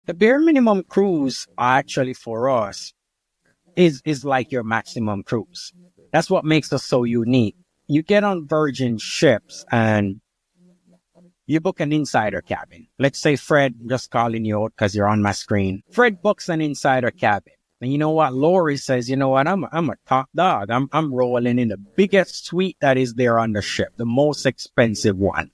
The bare minimum cruise actually for us is like your maximum cruise. That's what makes us so unique. You get on Virgin ships and you book an insider cabin. Let's say Fred, just calling you out because you're on my screen. Fred books an insider cabin. And you know what? Lori says, you know what? I'm a top dog. I'm rolling in the biggest suite that is there on the ship, the most expensive one.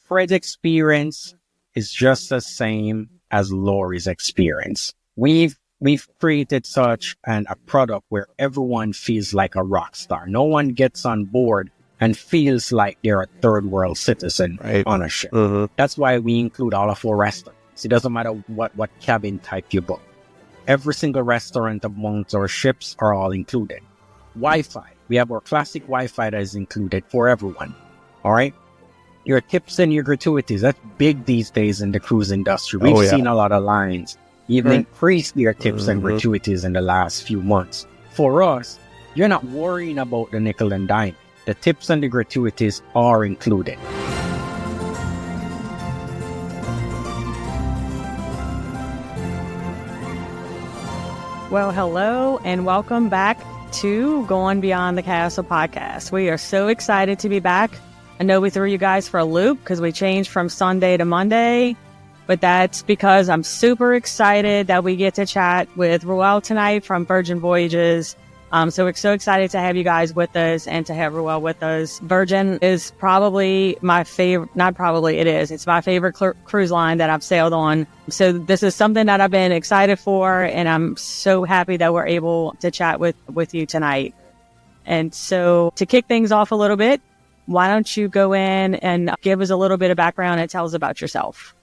Fred's experience is just the same as Lori's experience. We've created such a product where everyone feels like a rock star. No one gets on board and feels like they're a third world citizen on a ship. Mm-hmm. That's why we include all of our restaurants. It doesn't matter what cabin type you book. Every single restaurant amongst our ships are all included. Wi-Fi. We have our classic Wi-Fi that is included for everyone. All right. Your tips and your gratuities. That's big these days in the cruise industry. We've seen a lot of lines even increase their tips and gratuities in the last few months. For us, you're not worrying about the nickel and dime. The tips and the gratuities are included. Well, hello and welcome back to Going Beyond the Castle podcast. We are so excited to be back. I know we threw you guys for a loop because we changed from Sunday to Monday, but that's because I'm super excited that we get to chat with Ruel tonight from Virgin Voyages. So we're so excited to have you guys with us and to have Ruel with us. Virgin is probably my favorite, it's my favorite cruise line that I've sailed on. So this is something that I've been excited for, and I'm so happy that we're able to chat with you tonight. And so to kick things off a little bit, why don't you go in and give us a little bit of background and tell us about yourself?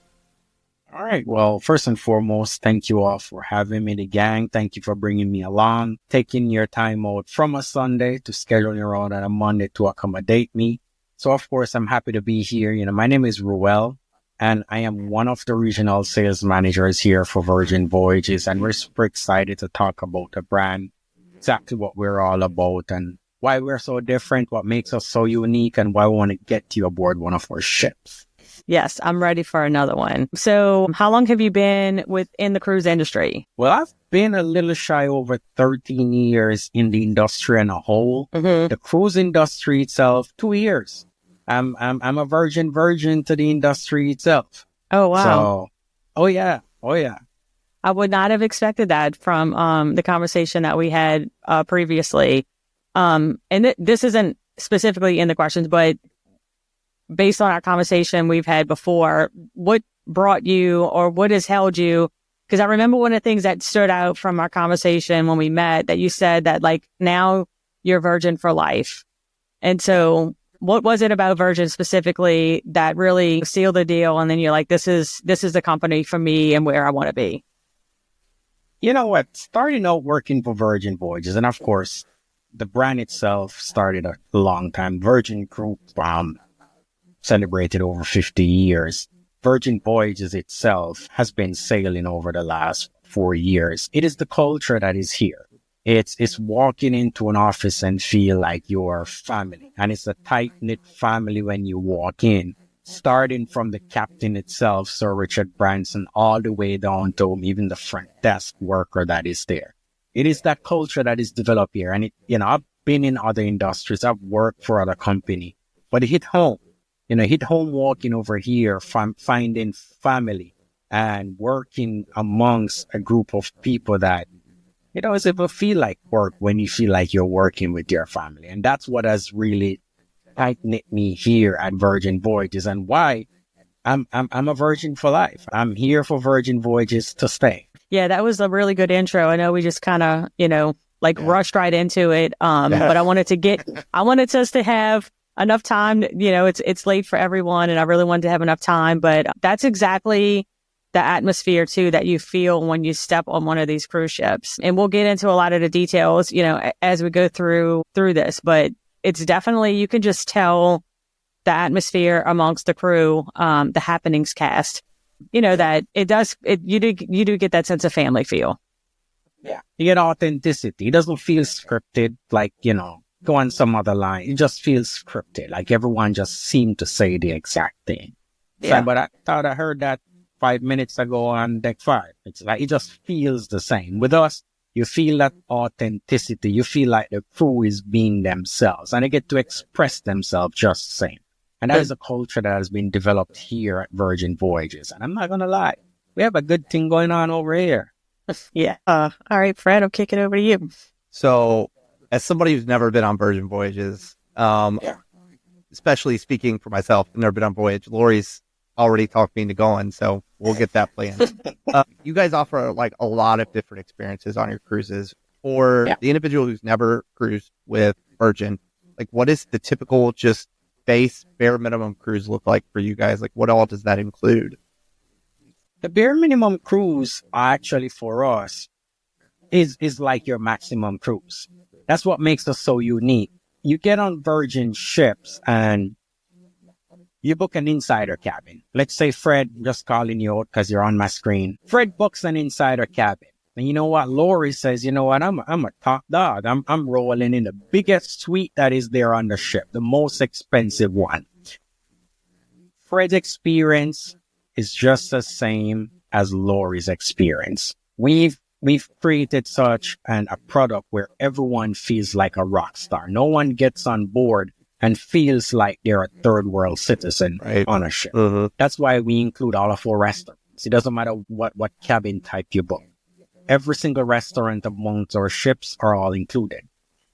All right. Well, first and foremost, thank you all for having me, the gang. Thank you for bringing me along, taking your time out from a Sunday to schedule your own on a Monday to accommodate me. So, of course, I'm happy to be here. You know, my name is Ruel, and I am one of the regional sales managers here for Virgin Voyages. And we're super excited to talk about the brand, exactly what we're all about and why we're so different, what makes us so unique, and why we want to get you aboard one of our ships. Yes, I'm ready for another one. So how long have you been within the cruise industry? Well, I've been a little shy over 13 years in the industry as a whole. Mm-hmm. The cruise industry itself, 2 years. I'm a virgin to the industry itself. Oh, wow. So, oh yeah. I would not have expected that from the conversation that we had previously. And this isn't specifically in the questions, but based on our conversation we've had before, what brought you or what has held you? Because I remember one of the things that stood out from our conversation when we met, that you said that like now you're Virgin for life. And so what was it about Virgin specifically that really sealed the deal? And then you're like, this is the company for me and where I want to be. You know what? Starting out working for Virgin Voyages, and of course, the brand itself started a long time. Virgin Group, celebrated over 50 years. Virgin Voyages itself has been sailing over the last 4 years. It is the culture that is here. It's walking into an office and feel like you're family. And it's a tight-knit family when you walk in, starting from the captain itself, Sir Richard Branson, all the way down to even the front desk worker that is there. It is that culture that is developed here. And I've been in other industries. I've worked for other companies, but it hit home. Hit home walking over here, finding family and working amongst a group of people that, it's ever feel like work when you feel like you're working with your family. And that's what has really tight-knit me here at Virgin Voyages and why I'm a Virgin for life. I'm here for Virgin Voyages to stay. Yeah, that was a really good intro. I know we just kind of, rushed right into it. But I wanted us to have enough time. It's late for everyone and I really wanted to have enough time, but that's exactly the atmosphere too that you feel when you step on one of these cruise ships. And we'll get into a lot of the details, as we go through this, but it's definitely, you can just tell the atmosphere amongst the crew, the happenings cast, that you do get that sense of family feel. Yeah. You get authenticity. It doesn't feel scripted like, go on some other line. It just feels scripted. Like everyone just seemed to say the exact thing. Yeah. So, but I thought I heard that 5 minutes ago on deck 5. It's like, it just feels the same. With us, you feel that authenticity. You feel like the crew is being themselves and they get to express themselves just the same. And that is a culture that has been developed here at Virgin Voyages. And I'm not going to lie, we have a good thing going on over here. Yeah. All right, Fred, I'll kick it over to you. So, as somebody who's never been on Virgin Voyages, especially speaking for myself, I've never been on Voyage. Lori's already talked me into going, so we'll get that planned. You guys offer like a lot of different experiences on your cruises. For the individual who's never cruised with Virgin, like what is the typical just base bare minimum cruise look like for you guys? Like what all does that include? The bare minimum cruise actually for us is like your maximum cruise. That's what makes us so unique. You get on Virgin ships and you book an insider cabin. Let's say Fred, just calling you out because you're on my screen. Fred books an insider cabin. And you know what? Lori says, you know what? I'm a top dog. I'm rolling in the biggest suite that is there on the ship, the most expensive one. Fred's experience is just the same as Lori's experience. We've created such a product where everyone feels like a rock star. No one gets on board and feels like they're a third world citizen on a ship. That's why we include all of our restaurants. It doesn't matter what cabin type you book. Every single restaurant amongst our ships are all included.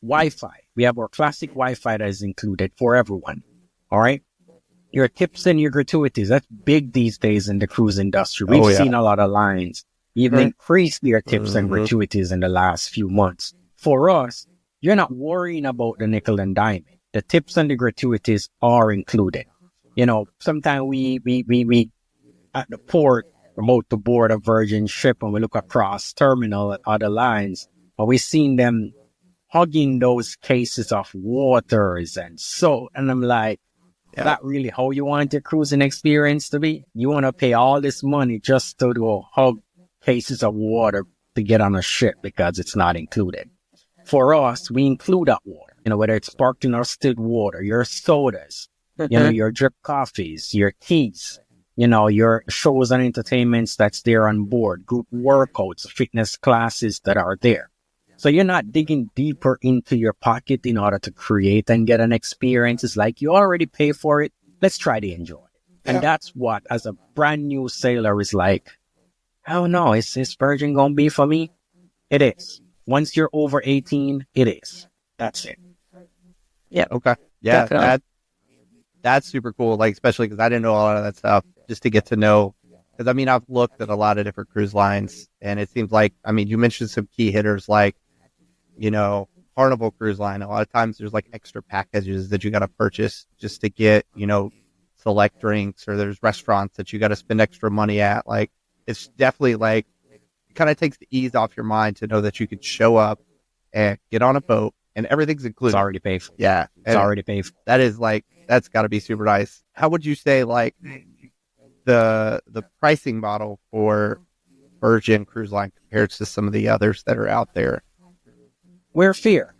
Wi-Fi. We have our classic Wi-Fi that is included for everyone. All right. Your tips and your gratuities. That's big these days in the cruise industry. We've seen a lot of lines even increase their tips and gratuities in the last few months. For us, you're not worrying about the nickel and dime. The tips and the gratuities are included. You know, sometimes we at the port promote to board a Virgin ship and we look across terminal at other lines, and we've seen them hugging those cases of waters and I'm like, is that really how you want your cruising experience to be? You want to pay all this money just to go hug cases of water to get on a ship because it's not included. For us, we include that water, you know, whether it's sparkling or distilled water, your sodas, you know, your drip coffees, your teas, you know, your shows and entertainments that's there on board, group workouts, fitness classes that are there. So you're not digging deeper into your pocket in order to create and get an experience. It's like you already pay for it. Let's try to enjoy it. And that's what, as a brand new sailor, is like, oh no, is this Virgin going to be for me? It is. Once you're over 18, it is. That's it. Yeah. Okay. Yeah. That's super cool. Like, especially because I didn't know a lot of that stuff, just to get to know. Because I mean, I've looked at a lot of different cruise lines and it seems like, I mean, you mentioned some key hitters like, you know, Carnival Cruise Line. A lot of times there's like extra packages that you got to purchase just to get, you know, select drinks, or there's restaurants that you got to spend extra money at. Like, it's definitely like, it kind of takes the ease off your mind to know that you could show up and get on a boat and everything's included. It's already paid for. Yeah. It's already paid for. That is like, that's got to be super nice. How would you say like the pricing model for Virgin Cruise Line compared to some of the others that are out there? We're fair.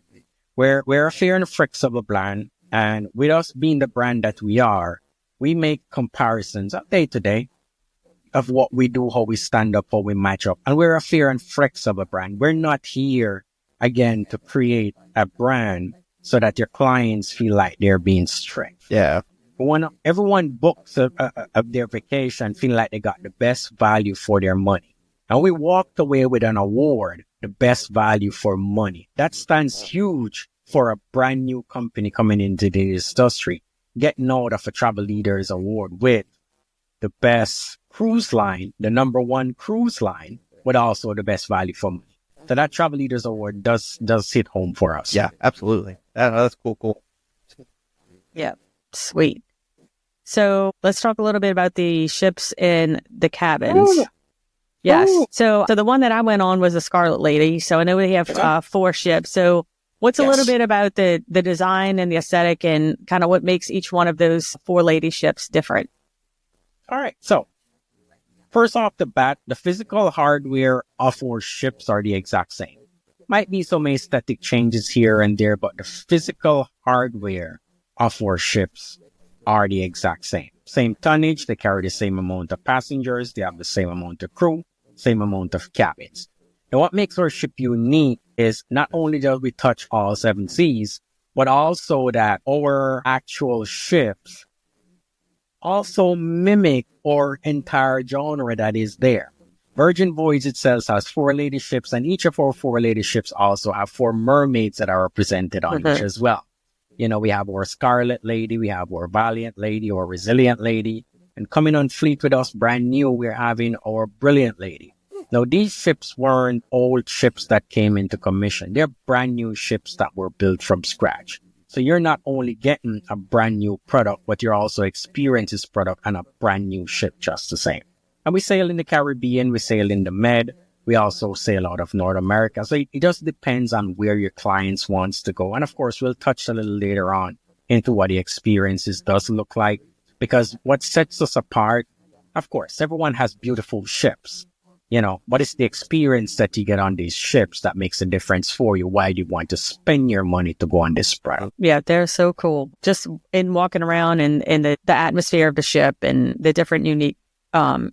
We're a fair and flexible brand. And with us being the brand that we are, we make comparisons day to day of what we do, how we stand up, how we match up. And we're a fair and flexible brand. We're not here, again, to create a brand so that your clients feel like they're being strict. Yeah. When everyone books their vacation feeling like they got the best value for their money. And we walked away with an award, the best value for money. That stands huge for a brand new company coming into the industry, getting out of a Travel Leaders Award with the best cruise line, the #1 cruise line, but also the best value for money. So that Travel Leaders Award does hit home for us. Yeah, absolutely. That's cool. Yeah, sweet. So let's talk a little bit about the ships in the cabins. Ooh. Yes. Ooh. So the one that I went on was the Scarlet Lady. So I know we have 4 ships. So what's a little bit about the design and the aesthetic and kind of what makes each one of those 4 lady ships different? All right. So first off the bat, the physical hardware of our ships are the exact same. Might be some aesthetic changes here and there, but the physical hardware of our ships are the exact same. same tonnage, they carry the same amount of passengers, they have the same amount of crew, same amount of cabins. Now, what makes our ship unique is not only do we touch all 7 seas, but also that our actual ships also mimic our entire genre that is there. Virgin Voyages itself has 4 lady ships, and each of our 4 lady ships also have 4 mermaids that are represented on each as well. You know, we have our Scarlet Lady, we have our Valiant Lady, or Resilient Lady, and coming on fleet with us brand new, we're having our Brilliant Lady. Now, these ships weren't old ships that came into commission. They're brand new ships that were built from scratch. So you're not only getting a brand new product, but you're also experiencing this product on a brand new ship just the same. And we sail in the Caribbean, we sail in the Med, we also sail out of North America. So it just depends on where your clients wants to go. And of course, we'll touch a little later on into what the experiences does look like. Because what sets us apart, of course, everyone has beautiful ships, you know, but it's the experience that you get on these ships that makes a difference for you. Why do you want to spend your money to go on this product? Yeah, they're so cool. Just in walking around and the atmosphere of the ship and the different unique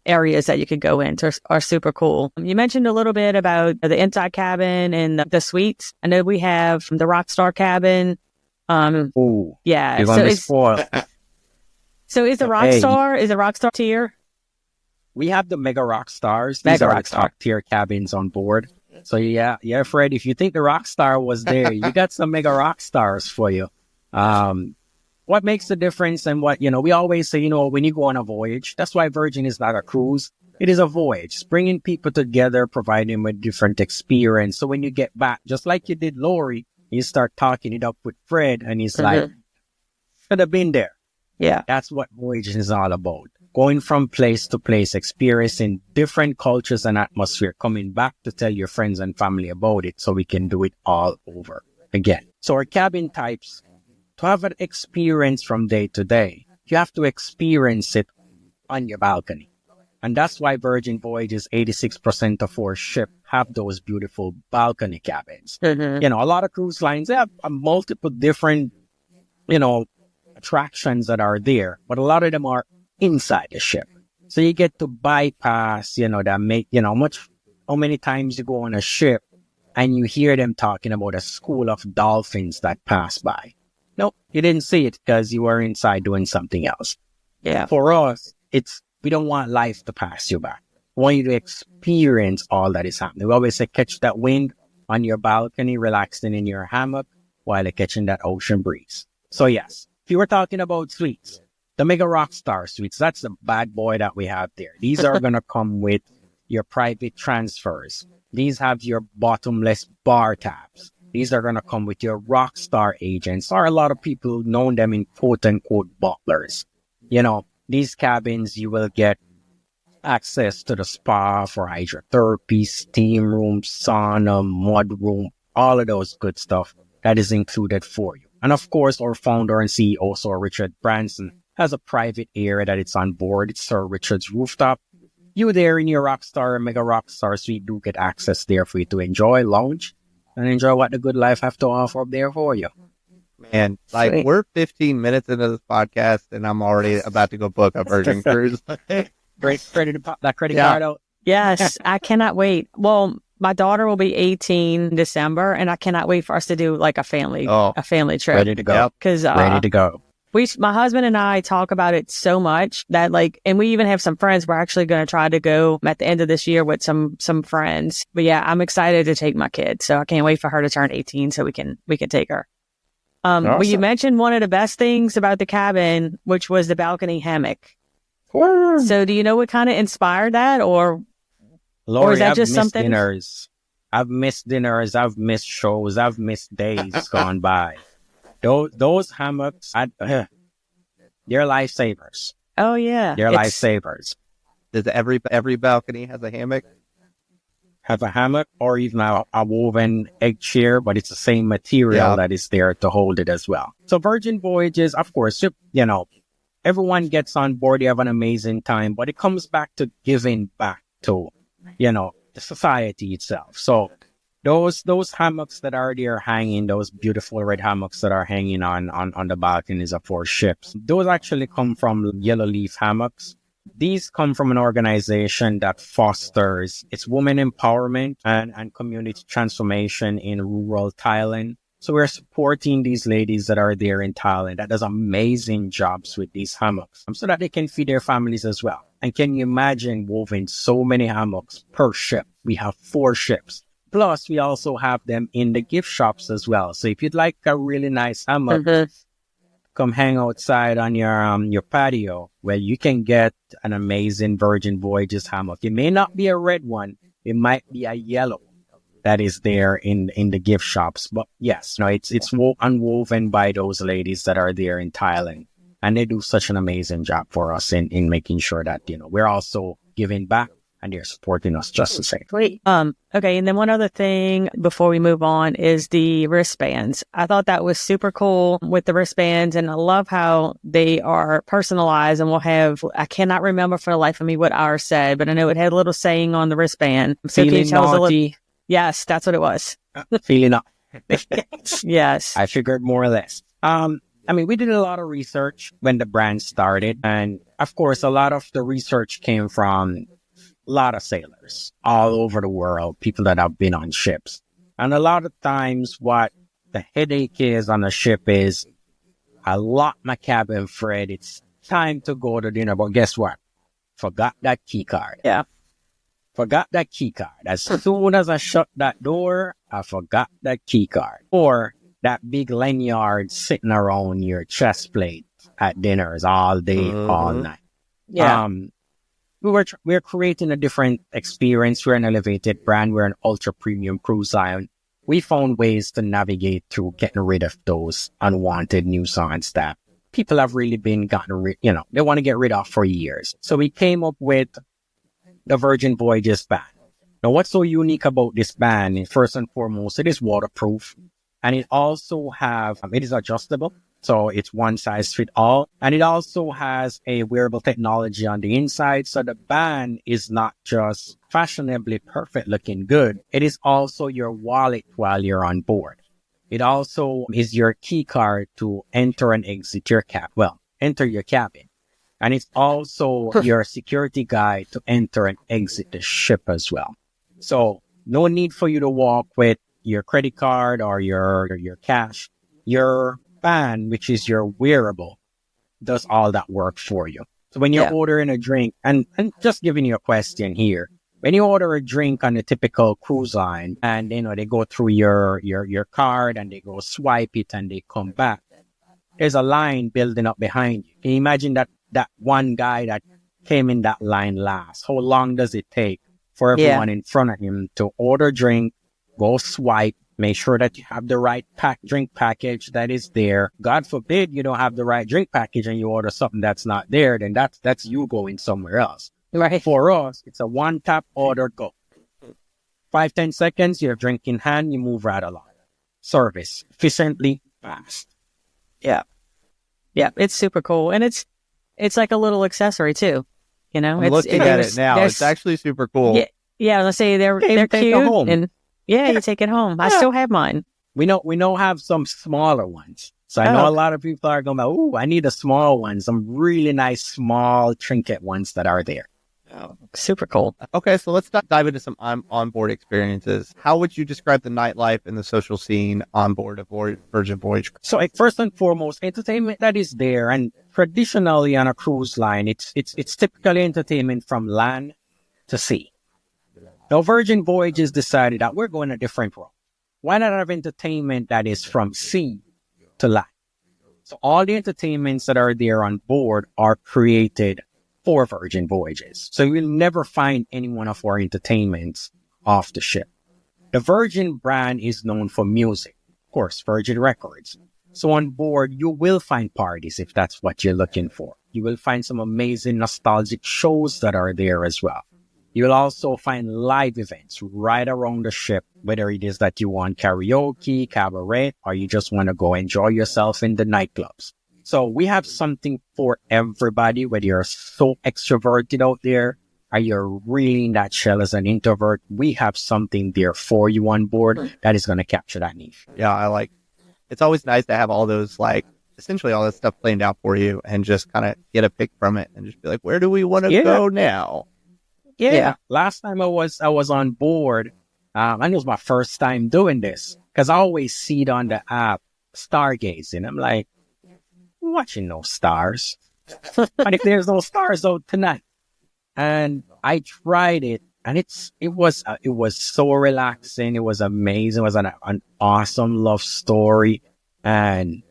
areas that you could go into are super cool. You mentioned a little bit about the inside cabin and the suites. I know we have the Rockstar cabin. Ooh, yeah. you're gonna be spoiled. So is the Rockstar tier? We have the Mega Rock Stars. These are the top tier cabins on board. So yeah, Fred, if you think the Rockstar was there, you got some Mega Rock Stars for you. What makes the difference, and what, you know, we always say, you know, when you go on a voyage, that's why Virgin is not a cruise. It is a voyage. It's bringing people together, providing them with different experience. So when you get back, just like you did Lori, you start talking it up with Fred, and he's like, should have been there. Yeah. That's what voyaging is all about. Going from place to place, experiencing different cultures and atmosphere, coming back to tell your friends and family about it so we can do it all over again. So our cabin types, to have an experience from day to day, you have to experience it on your balcony. And that's why Virgin Voyages, 86% of our ship have those beautiful balcony cabins. You know, a lot of cruise lines have multiple different, you know, attractions that are there, but a lot of them are inside the ship. So you get to bypass, you know, that make, you know, how many times you go on a ship and you hear them talking about a school of dolphins that pass by. Nope, you didn't see it because you were inside doing something else. Yeah. For us, we don't want life to pass you by. We want you to experience all that is happening. We always say, catch that wind on your balcony, relaxing in your hammock while you're catching that ocean breeze. So yes, if you were talking about suites, the Mega Rockstar suites, that's the bad boy that we have there. These are going to come with your private transfers. These have your bottomless bar tabs. These are going to come with your Rockstar agents, or a lot of people know them in quote-unquote butlers. You know, these cabins, you will get access to the spa for hydrotherapy, steam room, sauna, mud room, all of those good stuff that is included for you. And of course, our founder and CEO, Sir Richard Branson, has a private area that it's on board. It's Sir Richard's rooftop. You there in your Rockstar, Mega Rockstar suite do get access there for you to enjoy, lounge, and enjoy what the good life have to offer up there for you. Man, like Sweet. We're 15 minutes into this podcast and I'm already about to go book a Virgin cruise. Great, ready to pop that credit card out. Yes, I cannot wait. Well, my daughter will be 18 in December, and I cannot wait for us to do like a family trip. Ready to go. Because Ready to go. my husband and I talk about it so much that and we even have some friends. We're actually going to try to go at the end of this year with some friends. But yeah, I'm excited to take my kid. So I can't wait for her to turn 18 so we can take her. Awesome. Well, you mentioned one of the best things about the cabin, which was the balcony hammock. So do you know what kind of inspired that, or Lori, is that I've just missed something? dinners. I've missed dinners. I've missed shows. I've missed days gone by. Those hammocks, they're lifesavers. Oh yeah, They're lifesavers. Does every balcony has a hammock? Have a hammock or even a woven egg chair, but it's the same material that is there to hold it as well. So Virgin Voyages, of course, you know, everyone gets on board. You have an amazing time, but it comes back to giving back to, you know, the society itself. So Those hammocks that are there hanging, those beautiful red hammocks that are hanging on the balconies of our ships, those actually come from Yellow Leaf Hammocks. These come from an organization that fosters its women empowerment and community transformation in rural Thailand. So we're supporting these ladies that are there in Thailand that does amazing jobs with these hammocks so that they can feed their families as well. And can you imagine woven so many hammocks per ship? We have 4 ships. Plus, we also have them in the gift shops as well. So if you'd like a really nice hammock, come hang outside on your patio, well, you can get an amazing Virgin Voyages hammock. It may not be a red one. It might be a yellow that is there in the gift shops. But yes, it's unwoven by those ladies that are there in Thailand. And they do such an amazing job for us in making sure that, we're also giving back and they're supporting us just the same. Great. Okay. And then one other thing before we move on is the wristbands. I thought that was super cool with the wristbands, and I love how they are personalized and will have, I cannot remember for the life of me what ours said, but I know it had a little saying on the wristband. So Feeling naughty. Yes, that's what it was. Feeling naughty. Yes. I figured more or less. We did a lot of research when the brand started. And of course, a lot of the research came from a lot of sailors all over the world, people that have been on ships. And a lot of times what the headache is on a ship is, I lock my cabin, Fred. It's time to go to dinner. But guess what? Forgot that key card. Yeah. Forgot that key card. As soon as I shut that door, I forgot that key card. Or that big lanyard sitting around your chest plate at dinners all day, all night. Yeah. We're creating a different experience. We're an elevated brand. We're an ultra premium cruise line. We found ways to navigate through getting rid of those unwanted nuisance that people have really been gotten rid, they want to get rid of for years. So we came up with the Virgin Voyages band. Now, what's so unique about this band? First and foremost, it is waterproof, and it also it is adjustable. So it's one size fit all. And it also has a wearable technology on the inside. So the band is not just fashionably perfect looking good. It is also your wallet while you're on board. It also is your key card to enter and exit your enter your cabin. And it's also your security guide to enter and exit the ship as well. So no need for you to walk with your credit card or your cash. Your band, which is your wearable, does all that work for you. So when you're ordering a drink, and just giving you a question here, when you order a drink on a typical cruise line and, they go through your card and they go swipe it and they come back, there's a line building up behind you. Can you imagine that one guy that came in that line last? How long does it take for everyone in front of him to order a drink, go swipe, make sure that you have the right drink package that is there. God forbid you don't have the right drink package and you order something that's not there, then that's you going somewhere else. Right. For us, it's a one-tap order, go. 5-10 seconds, you have drink in hand, you move right along. Service, efficiently, fast. Yeah. Yeah, it's super cool. And it's like a little accessory too. I'm looking at it now. It's actually super cool. Yeah, let's say they're cute. Home. And you take it home. I still have mine. We know have some smaller ones. So I know a lot of people are going, I need a small one. Some really nice small trinket ones that are there. Oh, super cool. Okay, so let's dive into some onboard experiences. How would you describe the nightlife and the social scene on board of Virgin Voyage? So first and foremost, entertainment that is there. And traditionally on a cruise line, it's typically entertainment from land to sea. Now, Virgin Voyages decided that we're going a different route. Why not have entertainment that is from sea to land? So all the entertainments that are there on board are created for Virgin Voyages. So you'll never find any one of our entertainments off the ship. The Virgin brand is known for music, of course, Virgin Records. So on board, you will find parties if that's what you're looking for. You will find some amazing nostalgic shows that are there as well. You'll also find live events right around the ship, whether it is that you want karaoke, cabaret, or you just want to go enjoy yourself in the nightclubs. So we have something for everybody, whether you're so extroverted out there Are you really in that shell as an introvert? We have something there for you on board that is going to capture that niche. Yeah, it's always nice to have all those, like, essentially all that stuff planned out for you and just kind of get a pick from it and just be like, where do we want to go now? Yeah. Last time I was on board, and it was my first time doing this because I always see it on the app, stargazing. I'm like, I'm watching no stars. But if there's no stars out tonight, and I tried it, and it was so relaxing. It was amazing. It was an awesome love story, and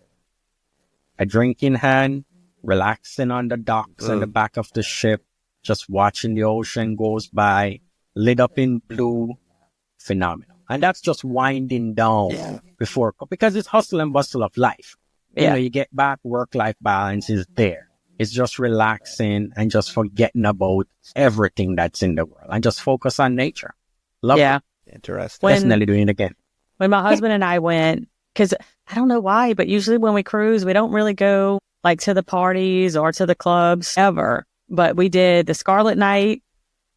a drink in hand, relaxing on the docks and the back of the ship, just watching the ocean goes by, lit up in blue, phenomenal. And that's just winding down because it's hustle and bustle of life. You know, you get back, work-life balance is there. It's just relaxing and just forgetting about everything that's in the world and just focus on nature. Love it. Interesting. Definitely doing it again. When my husband and I went, because I don't know why, but usually when we cruise, we don't really go like to the parties or to the clubs ever. But we did the Scarlet Night,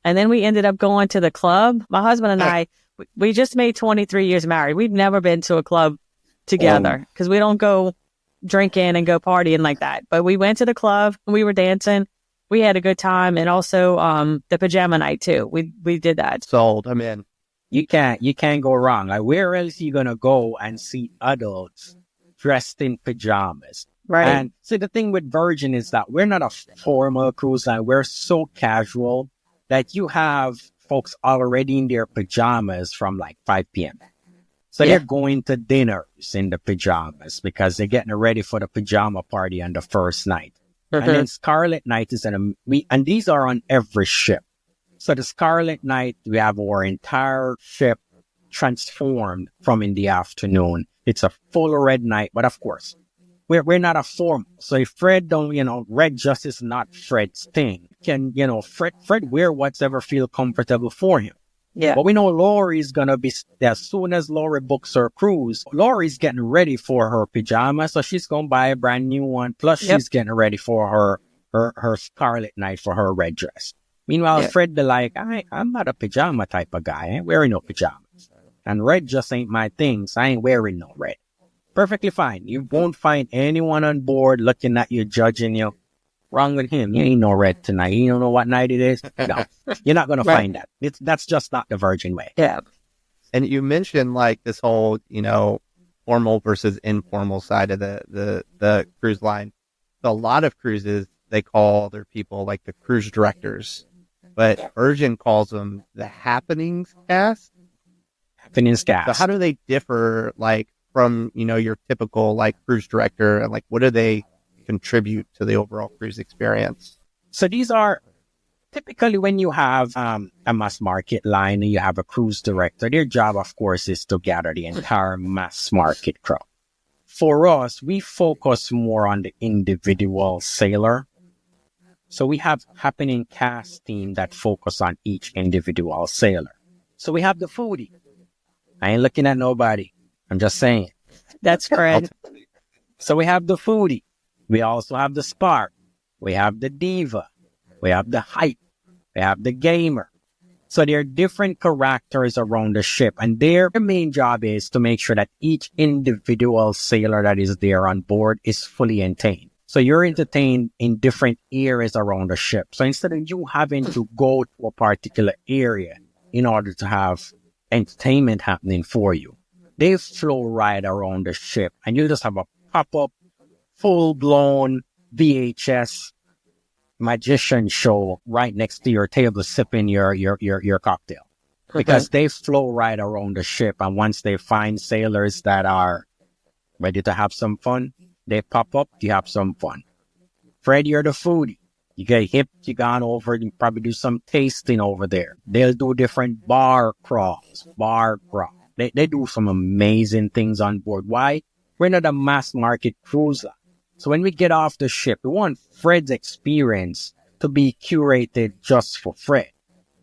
and then we ended up going to the club. My husband and I, we just made 23 years married. We've never been to a club together because we don't go drinking and go partying like that. But we went to the club, we were dancing, we had a good time, and also the pajama night too. We did that. Sold. I'm in. You can't go wrong. Like, where else are you gonna go and see adults dressed in pajamas? Right. And see, the thing with Virgin is that we're not a formal cruise line. We're so casual that you have folks already in their pajamas from like 5 p.m. So they're going to dinners in the pajamas because they're getting ready for the pajama party on the first night. And then Scarlet Night is and these are on every ship. So the Scarlet Night, we have our entire ship transformed from in the afternoon. It's a full red night, but of course, we're not a formal. So if Fred red just is not Fred's thing. Can, Fred wear whatever feel comfortable for him. Yeah. But we know Lori's going to be, as soon as Lori books her cruise, Lori's getting ready for her pajamas. So she's going to buy a brand new one. Plus she's getting ready for her Scarlet Night for her red dress. Meanwhile, Fred be like, I'm not a pajama type of guy. I ain't wearing no pajamas. And red just ain't my thing. So I ain't wearing no red. Perfectly fine. You won't find anyone on board looking at you, judging you. Wrong with him. You ain't no red tonight. You don't know what night it is. No, you're not going to find that. That's just not the Virgin way. Yeah. And you mentioned like this whole, formal versus informal side of the cruise line. So a lot of cruises, they call their people like the cruise directors, but Virgin calls them the happenings cast. Happenings cast. So how do they differ like from, your typical like cruise director, and like what do they contribute to the overall cruise experience? So these are typically when you have a mass market line and you have a cruise director, their job, of course, is to gather the entire mass market crowd. For us, we focus more on the individual sailor. So we have happening cast team that focus on each individual sailor. So we have the foodie. I ain't looking at nobody. I'm just saying. That's correct. So we have the foodie. We also have the spark. We have the diva. We have the hype. We have the gamer. So there are different characters around the ship, and their main job is to make sure that each individual sailor that is there on board is fully entertained. So you're entertained in different areas around the ship. So instead of you having to go to a particular area in order to have entertainment happening for you, they flow right around the ship, and you just have a pop-up, full-blown VHS magician show right next to your table, sipping your cocktail. Because they flow right around the ship, and once they find sailors that are ready to have some fun, they pop up, you have some fun. Fred, you're the foodie. You get hip, you gone over, you probably do some tasting over there. They'll do different bar crawls. They do some amazing things on board. Why? We're not a mass market cruise line. So when we get off the ship, we want Fred's experience to be curated just for Fred.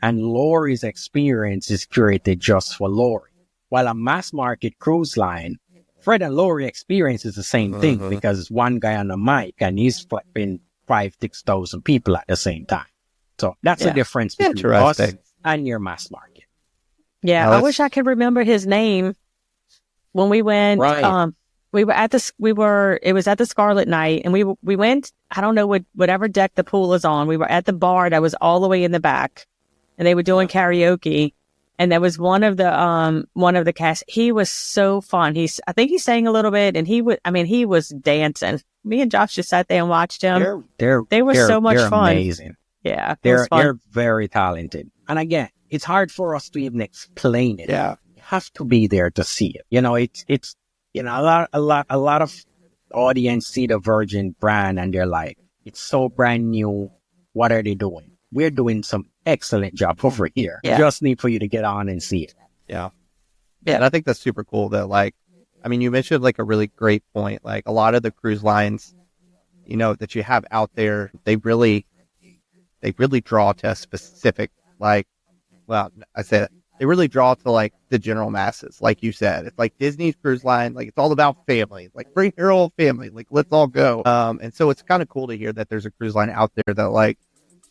And Lori's experience is curated just for Lori. While a mass market cruise line, Fred and Lori experience is the same thing because one guy on the mic and he's flipping 5,000-6,000 people at the same time. So that's the difference between us and your mass market. Yeah, I wish I could remember his name. When we went, we were at it was at the Scarlet Night, and we went, I don't know whatever deck the pool is on. We were at the bar that was all the way in the back, and they were doing karaoke. And there was one of the cast. He was so fun. I think he sang a little bit, and he was dancing. Me and Josh just sat there and watched him. They were so much fun. Amazing. Yeah, they're very talented. And again, it's hard for us to even explain it. Yeah, you have to be there to see it. It's a lot of audience see the Virgin brand and they're like, it's so brand new. What are they doing? We're doing some excellent job over here. Yeah. Just need for you to get on and see it. Yeah. And I think that's super cool that you mentioned a really great point. A lot of the cruise lines, that you have out there, they really draw to a specific, they really draw to the general masses. Like you said, it's like Disney's cruise line. It's all about family, bring your whole family, let's all go. And so it's kind of cool to hear that there's a cruise line out there that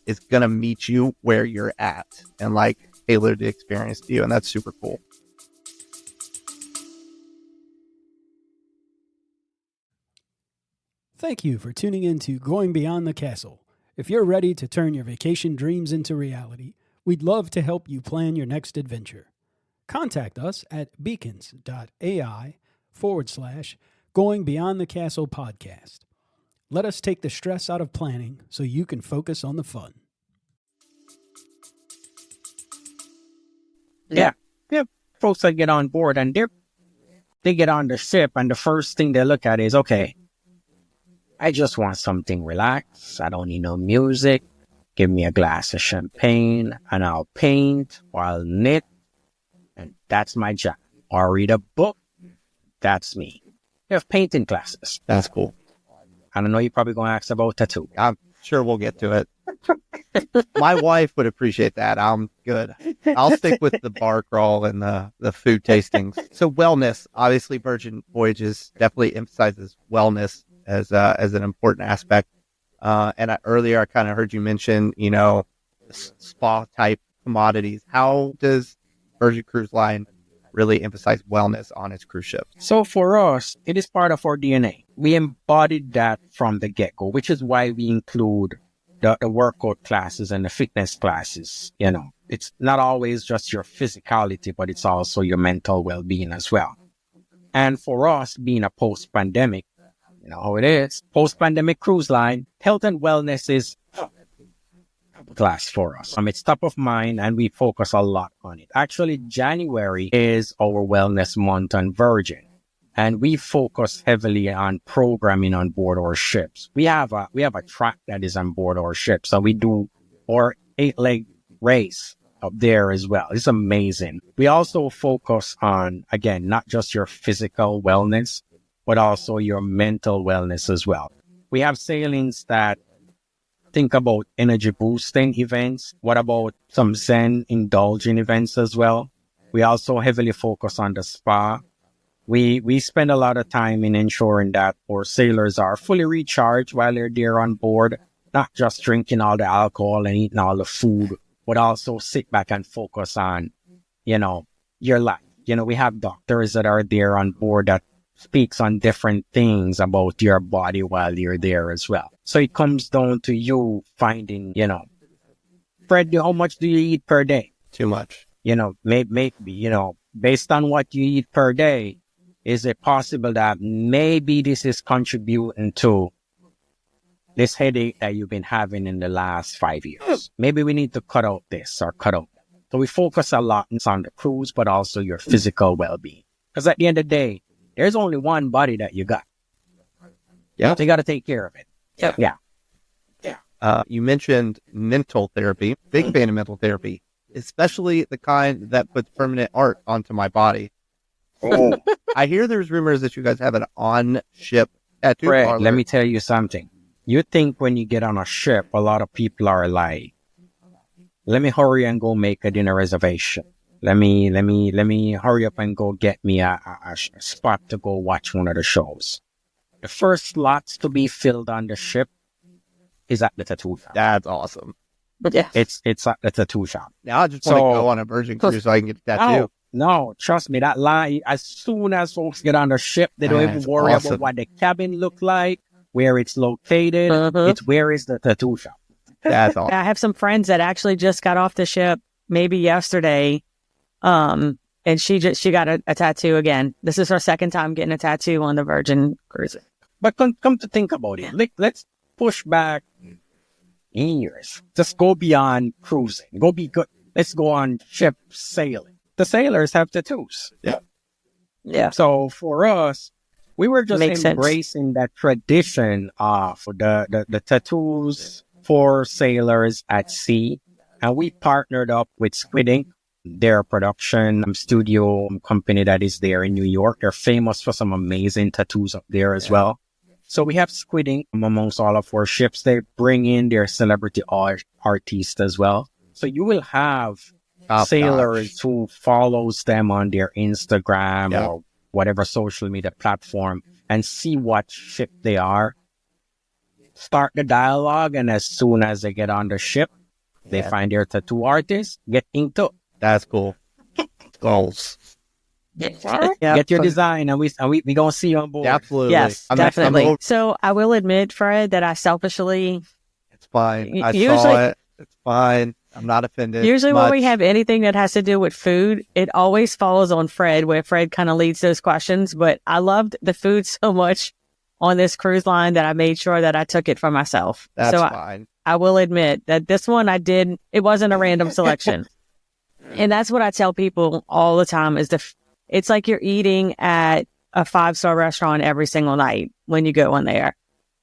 is going to meet you where you're at and tailor the experience to you. And that's super cool. Thank you for tuning in to Going Beyond the Castle. If you're ready to turn your vacation dreams into reality, we'd love to help you plan your next adventure. Contact us at beacons.ai/GoingBeyondTheCastle podcast. Let us take the stress out of planning so you can focus on the fun. Yeah. Folks that get on board and they get on the ship and the first thing they look at is, okay, I just want something relaxed. I don't need no music. Give me a glass of champagne and I'll paint or I'll knit. And that's my job. Or read a book. That's me. You have painting classes. That's cool. I don't know, you're probably going to ask about tattoo. I'm sure we'll get to it. My wife would appreciate that. I'm good. I'll stick with the bar crawl and the food tastings. So wellness, obviously Virgin Voyages definitely emphasizes wellness as an important aspect. And earlier I kind of heard you mention, spa type commodities. How does Virgin Cruise Line really emphasize wellness on its cruise ship? So for us, it is part of our DNA. We embodied that from the get-go, which is why we include the workout classes and the fitness classes. It's not always just your physicality, but it's also your mental well-being as well. And for us, being a post-pandemic, you know how it is, post-pandemic cruise line, health and wellness is class for us. It's top of mind and we focus a lot on it. Actually, January is our wellness month on Virgin, and we focus heavily on programming on board our ships. We have a track that is on board our ship, so we do our 8-leg race up there as well. It's amazing. We also focus on, again, not just your physical wellness, but also your mental wellness as well. We have sailings that think about energy boosting events. What about some Zen indulging events as well? We also heavily focus on the spa. We spend a lot of time in ensuring that our sailors are fully recharged while they're there on board, not just drinking all the alcohol and eating all the food, but also sit back and focus on, your life. We have doctors that are there on board that speaks on different things about your body while you're there as well. So it comes down to you finding, Fred, how much do you eat per day? Too much. Maybe, based on what you eat per day, is it possible that maybe this is contributing to this headache that you've been having in the last 5 years? Maybe we need to cut out this or cut out that. So we focus a lot on the cruise, but also your physical well-being. Because at the end of the day, there's only one body that you got. Yeah. So you got to take care of it. Yeah. Yeah. You mentioned mental therapy. Big fan of mental therapy, especially the kind that puts permanent art onto my body. Oh. I hear there's rumors that you guys have an on-ship tattoo parlor. Let me tell you something. You think when you get on a ship, a lot of people are like, let me hurry and go make a dinner reservation. Let me hurry up and go get me a spot to go watch one of the shows. The first slots to be filled on the ship is at the tattoo shop. That's awesome. Yeah. It's a tattoo shop. Now I just want to go on a Virgin cruise so I can get a tattoo. No, trust me, that line, as soon as folks get on the ship, they don't even worry about what the cabin look like, where it's located. It's where is the tattoo shop. That's awesome. I have some friends that actually just got off the ship maybe yesterday. And she got a tattoo again. This is her second time getting a tattoo on the Virgin cruise. But come to think about it, let's push back years. Just go beyond cruising. Let's go on ship sailing. The sailors have tattoos. Yeah. So for us, we were just Makes embracing that tradition of the tattoos for sailors at sea. And we partnered up with Squid Ink, their production studio company that is there in New York. They're famous for some amazing tattoos up there as well. So we have Squid Ink amongst all of our ships. They bring in their celebrity artists as well. So you will have sailors who follows them on their Instagram or whatever social media platform and see what ship they are. Start the dialogue, and as soon as they get on the ship, they find their tattoo artist, get inked up. That's cool. Goals. Get your design, and we gonna see you on board. Absolutely. Yes, definitely. So I will admit, Fred, that I selfishly... It's fine. I saw it. It's fine. I'm not offended. Usually when we have anything that has to do with food, it always falls on Fred, where Fred kind of leads those questions. But I loved the food so much on this cruise line that I made sure that I took it for myself. That's fine. I will admit that this one it wasn't a random selection. And that's what I tell people all the time is it's like you're eating at a 5-star restaurant every single night when you go in there.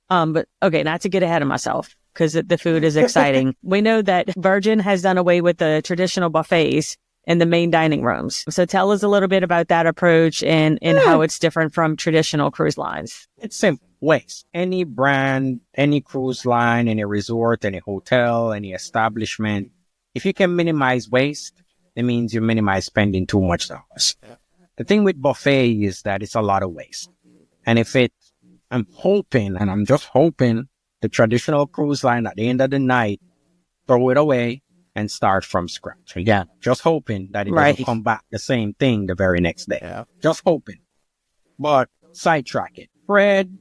But okay, not to get ahead of myself because the food is exciting. We know that Virgin has done away with the traditional buffets in the main dining rooms. So tell us a little bit about that approach and how it's different from traditional cruise lines. It's simple. Waste. Any brand, any cruise line, any resort, any hotel, any establishment, if you can minimize waste, it means you minimize spending too much dollars. The thing with buffet is that it's a lot of waste. And I'm just hoping the traditional cruise line at the end of the night, throw it away and start from scratch. Again, just hoping that it doesn't come back the same thing the very next day. Yeah. Just hoping. But sidetrack it. Fred,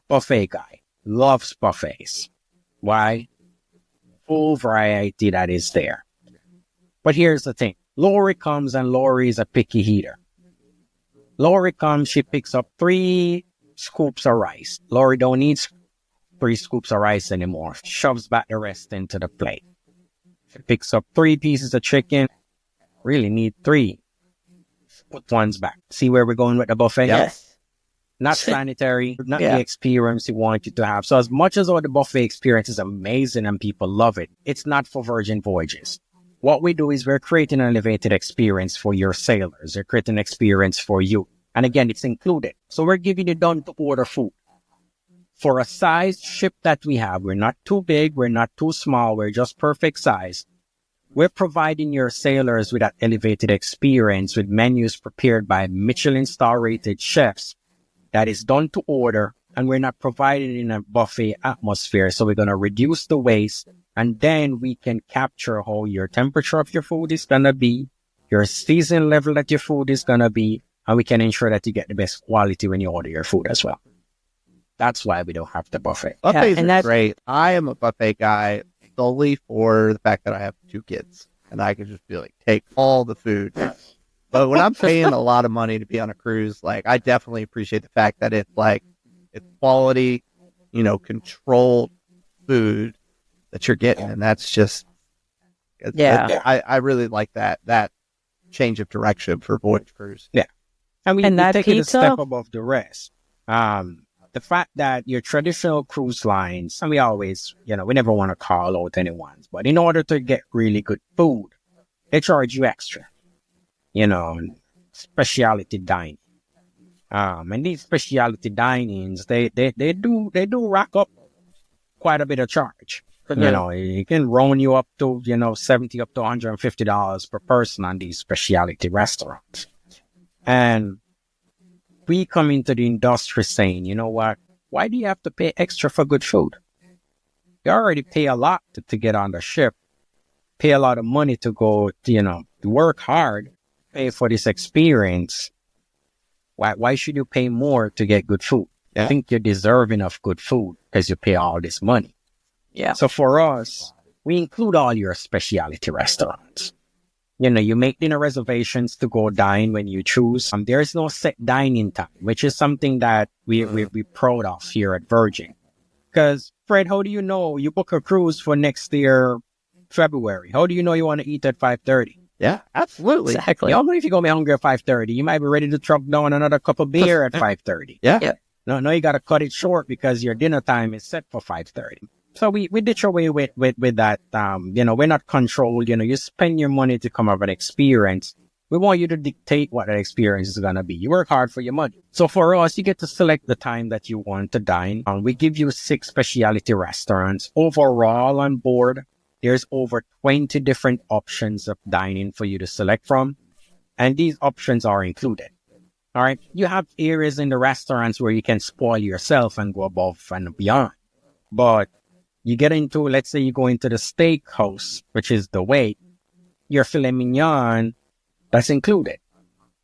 buffet guy, loves buffets. Why? Full variety that is there. But here's the thing. Lori comes, and Lori is a picky eater. Lori comes, she picks up 3 scoops of rice. Lori don't need 3 scoops of rice anymore. Shoves back the rest into the plate. She picks up 3 pieces of chicken. Really need 3. Put ones back. See where we're going with the buffet? Yes. Not sanitary, not the experience you want you to have. So as much as all the buffet experience is amazing and people love it, it's not for Virgin Voyages. What we do is we're creating an elevated experience for your sailors. We're creating an experience for you. And again, it's included. So we're giving you done-to-order food. For a size ship that we have, we're not too big, we're not too small, we're just perfect size. We're providing your sailors with that elevated experience with menus prepared by Michelin star-rated chefs that is done to order, and we're not providing it in a buffet atmosphere. So we're going to reduce the waste, and then we can capture how your temperature of your food is going to be, your season level that your food is going to be, and we can ensure that you get the best quality when you order your food as well. That's why we don't have the buffet. Buffets are great. I am a buffet guy solely for the fact that I have 2 kids, and I can just be like, take all the food. But when I'm paying a lot of money to be on a cruise, like, I definitely appreciate the fact that it's quality, controlled food that you're getting. And that's just, I really like that change of direction for Voyage Cruise. Yeah. And we that take it a pizza? step above the rest. The fact that your traditional cruise lines, and we always, we never want to call out anyone's, but in order to get really good food, they charge you extra. Specialty dining. And these specialty dinings, they do rack up quite a bit of charge. It can run you up to, $70 up to $150 per person on these specialty restaurants. And we come into the industry saying, you know what? Why do you have to pay extra for good food? You already pay a lot to get on the ship, pay a lot of money to go, to work hard, pay for this experience. Why should you pay more to get good food? Yeah. I think you're deserving of good food because you pay all this money. Yeah. So for us, we include all your specialty restaurants. You make dinner reservations to go dine when you choose. There is no set dining time, which is something that we're proud of here at Virgin. Because, Fred, how do you know you book a cruise for next year, February? How do you know you want to eat at 5:30? Yeah, absolutely. Exactly. You don't know if you're going to be hungry at 5:30. You might be ready to truck down another cup of beer at 5:30. Yeah. Yeah. No, you got to cut it short because your dinner time is set for 5:30. So we ditch away with that. We're not controlled. You spend your money to come have an experience. We want you to dictate what that experience is going to be. You work hard for your money. So for us, you get to select the time that you want to dine. We give you 6 specialty restaurants. Overall on board, there's over 20 different options of dining for you to select from. And these options are included. All right. You have areas in the restaurants where you can spoil yourself and go above and beyond. But you get into, let's say you go into the steakhouse, which is the wait, your filet mignon, that's included.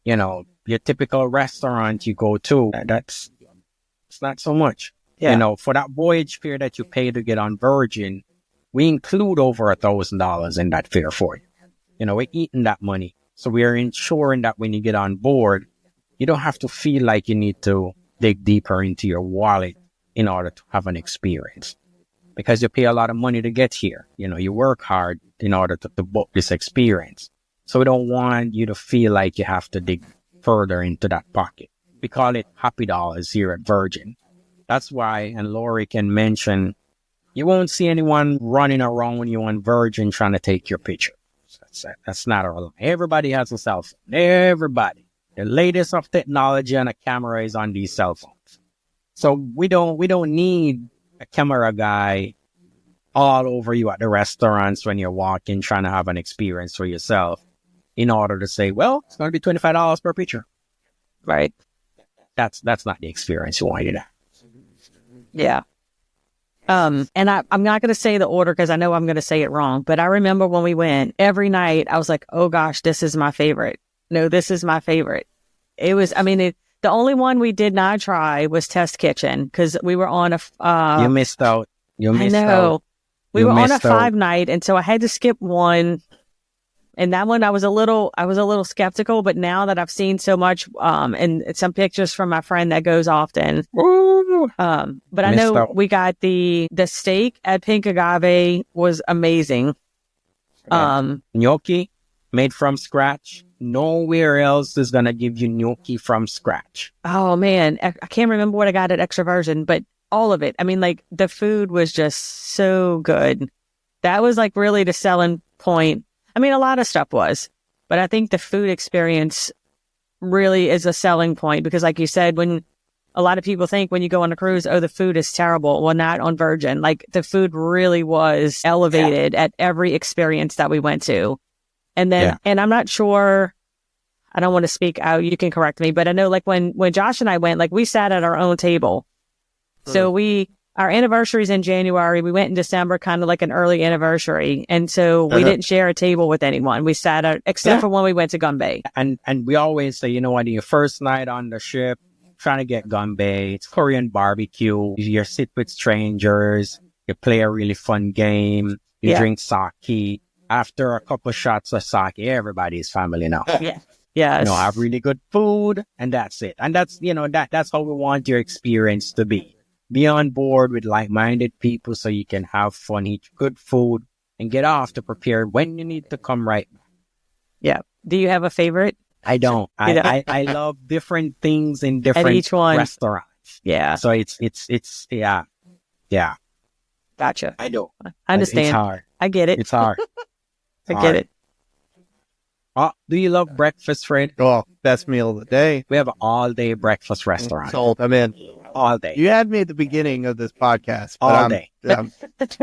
Your typical restaurant you go to, it's not so much. Yeah. For that voyage fare that you pay to get on Virgin, we include over $1,000 in that fare for you. We're eating that money. So we are ensuring that when you get on board, you don't have to feel like you need to dig deeper into your wallet in order to have an experience. Because you pay a lot of money to get here. You work hard in order to book this experience. So we don't want you to feel like you have to dig further into that pocket. We call it happy dollars here at Virgin. That's why, and Lori can mention, you won't see anyone running around you on Virgin trying to take your picture. That's not our line. Everybody has a cell phone. Everybody. The latest of technology and a camera is on these cell phones. So we don't need a camera guy all over you at the restaurants when you're walking, trying to have an experience for yourself in order to say, well, it's going to be $25 per picture. Right. That's not the experience you want to have. Yeah. And I'm not going to say the order because I know I'm going to say it wrong, but I remember when we went every night, I was like, oh gosh, this is my favorite. No, this is my favorite. It was, the only one we did not try was Test Kitchen because we were on a, you missed out. I know. We were on a 5-night. And so I had to skip one. And that one, I was a little skeptical, but now that I've seen so much, and some pictures from my friend that goes often, but I know we got the steak at Pink Agave was amazing. Gnocchi made from scratch. Nowhere else is going to give you gnocchi from scratch. Oh man. I can't remember what I got at Extroversion, but all of it. The food was just so good. That was really the selling point. A lot of stuff was, but I think the food experience really is a selling point because like you said, when a lot of people think when you go on a cruise, oh, the food is terrible. Well, not on Virgin. The food really was elevated at every experience that we went to. And then, and I'm not sure, I don't want to speak out. You can correct me, but I know when Josh and I went, we sat at our own table. So our anniversary's in January. We went in December, kind of like an early anniversary. And so we didn't share a table with anyone. We sat at, except for when we went to Gumbay. And we always say, your first night on the ship, trying to get Gumbay, it's Korean barbecue. You sit with strangers. You play a really fun game. You drink sake. After a couple shots of sake, everybody's family now. Yeah. Yes. Have really good food, and that's it. And that's, that's how we want your experience to be. Be on board with like-minded people so you can have fun, eat good food, and get off to prepare when you need to come right back. Yeah. Do you have a favorite? I don't. I love different things in different each one. Restaurants. Yeah. So it's yeah. Gotcha. I do. I understand. It's hard. I get it. It's hard. I get it. Do you love breakfast, Fred? Oh, best meal of the day. We have an all-day breakfast restaurant. Sold. I'm in. All day. You had me at the beginning of this podcast. But All day. I'm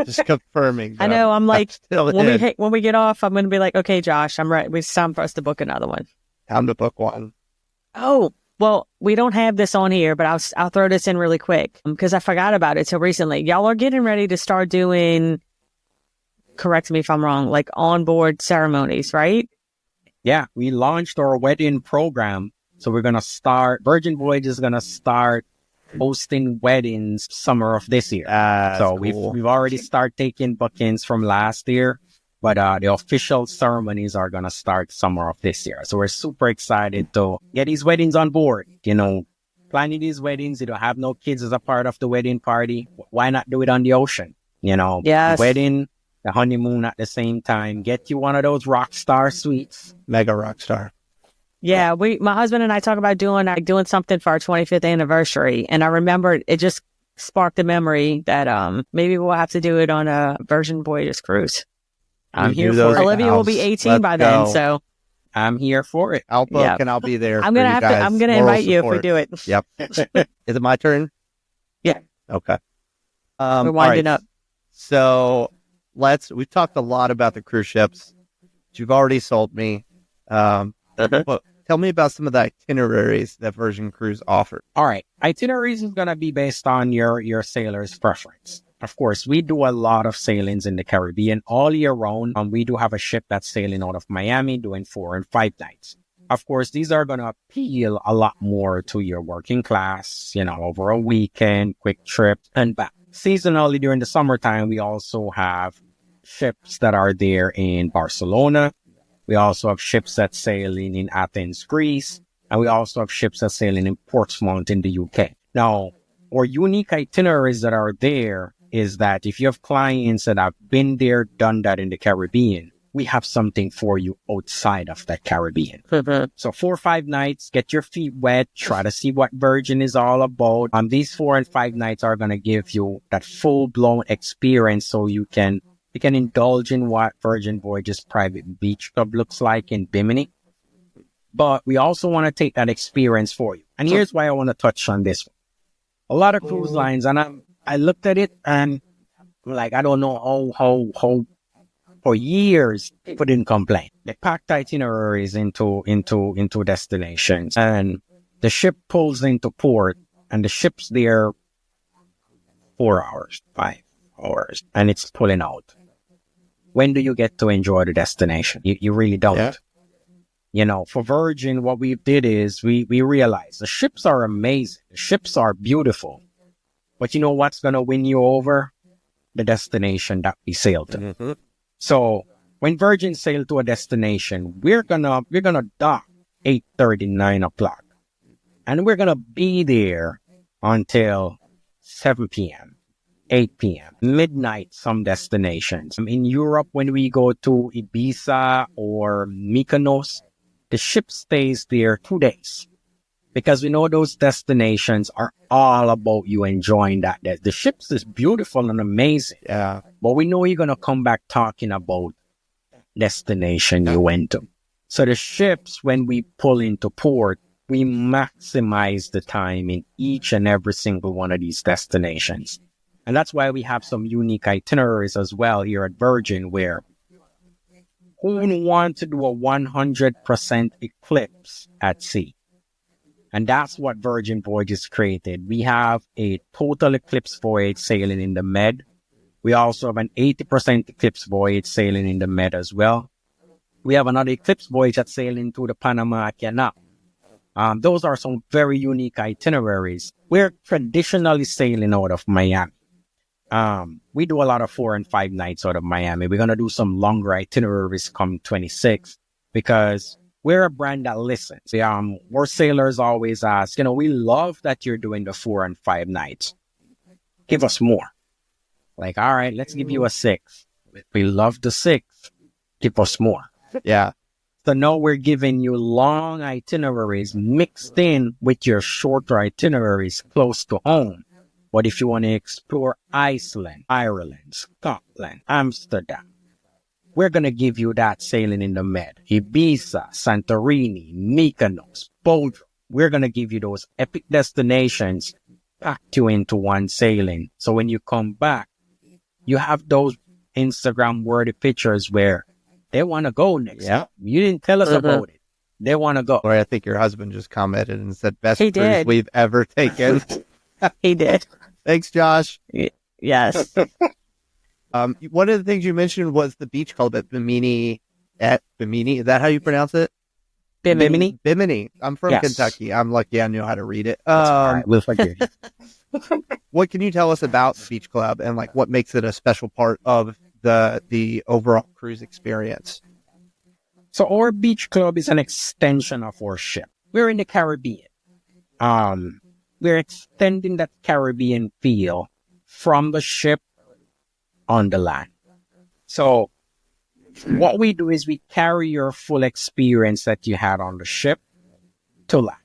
just confirming. I know. I'm like, still when we get off, I'm going to be like, okay, Josh, I'm right. It's time for us to book another one. Time to book one. Oh, Well, we don't have this on here, but I'll throw this in really quick because I forgot about it till recently. Y'all are getting ready to start doing, correct me if I'm wrong, like onboard ceremonies, right? Yeah, we launched our wedding program. So we're going to start, Virgin Voyages is going to start hosting weddings summer of this year. So cool. we've already started taking bookings from last year, but the official ceremonies are going to start summer of this year. So we're super excited to get these weddings on board. Planning these weddings, you don't have no kids as a part of the wedding party. Why not do it on the ocean? Yes. Wedding, the honeymoon at the same time. Get you one of those rock star suites. Mega rock star. Yeah, my husband and I talk about doing something for our 25th anniversary, and I remember it just sparked a memory that maybe we'll have to do it on a Virgin Voyages cruise. I'm here for it. Olivia will be 18 by then, so I'm here for it. I'll book and I'll be there. I'm gonna invite you if we do it. Yep. Is it my turn? Yeah. Okay. We're winding up. So we've talked a lot about the cruise ships. You've already sold me. But tell me about some of the itineraries that Virgin Cruise offers. All right. Itineraries is going to be based on your sailor's preference. Of course, we do a lot of sailings in the Caribbean all year round. We do have a ship that's sailing out of Miami doing 4 and 5 nights. Of course, these are going to appeal a lot more to your working class, over a weekend, quick trip and back. Seasonally during the summertime, we also have ships that are there in Barcelona. We also have ships that sailing in Athens, Greece, and we also have ships that sailing in Portsmouth in the UK. Now, our unique itineraries that are there is that if you have clients that have been there, done that in the Caribbean, we have something for you outside of that Caribbean. So 4 or 5 nights, get your feet wet, try to see what Virgin is all about. These 4 and 5 nights are going to give you that full-blown experience so you can indulge in what Virgin Voyages Private Beach Club looks like in Bimini. But we also want to take that experience for you. And here's why I want to touch on this one. A lot of cruise lines, and I looked at it and I'm like, I don't know how for years people didn't complain. They packed itineraries into destinations, and the ship pulls into port and the ship's there 4 hours, 5 hours, and it's pulling out. When do you get to enjoy the destination? You really don't. Yeah. For Virgin, what we did is we realized the ships are amazing. The ships are beautiful. But you know what's going to win you over? The destination that we sailed to. Mm-hmm. So when Virgin sailed to a destination, we're gonna dock 8:30, 9 o'clock. And we're going to be there until 7 p.m. 8 p.m. midnight, some destinations. In Europe, when we go to Ibiza or Mykonos, the ship stays there 2 days because we know those destinations are all about you enjoying that. The ship's is beautiful and amazing. Yeah. But we know you're going to come back talking about destination you went to. So the ships, when we pull into port, we maximize the time in each and every single one of these destinations. And that's why we have some unique itineraries as well here at Virgin, where who want to do a 100% eclipse at sea? And that's what Virgin Voyages created. We have a total eclipse voyage sailing in the Med. We also have an 80% eclipse voyage sailing in the Med as well. We have another eclipse voyage that's sailing to the Panama Canal. Those are some very unique itineraries. We're traditionally sailing out of Miami. We do a lot of 4 and 5 nights out of Miami. We're going to do some longer itineraries come 26 because we're a brand that listens. Our sailors always ask, we love that you're doing the 4 and 5 nights. Give us more. Like, all right, let's give you a 6. We love the 6. Give us more. Yeah. So now we're giving you long itineraries mixed in with your shorter itineraries close to home. But if you want to explore Iceland, Ireland, Scotland, Amsterdam, we're going to give you that sailing in the Med. Ibiza, Santorini, Mykonos, Bodrum. We're going to give you those epic destinations packed you into one sailing. So when you come back, you have those Instagram-worthy pictures where they want to go next. Yeah. You didn't tell us about it. They want to go. Lori, I think your husband just commented and said, best He cruise did. we've ever taken. He did. Thanks, Josh. Yes. One of the things you mentioned was the beach club at Bimini. Is that how you pronounce it? Bimini. Bimini. I'm from Yes. Kentucky. I'm lucky I know how to read it. All right, we'll forgive you. What can you tell us about the beach club and like what makes it a special part of the overall cruise experience? So our beach club is an extension of our ship. We're in the Caribbean. We're extending that Caribbean feel from the ship on the land. So what we do is we carry your full experience that you had on the ship to land.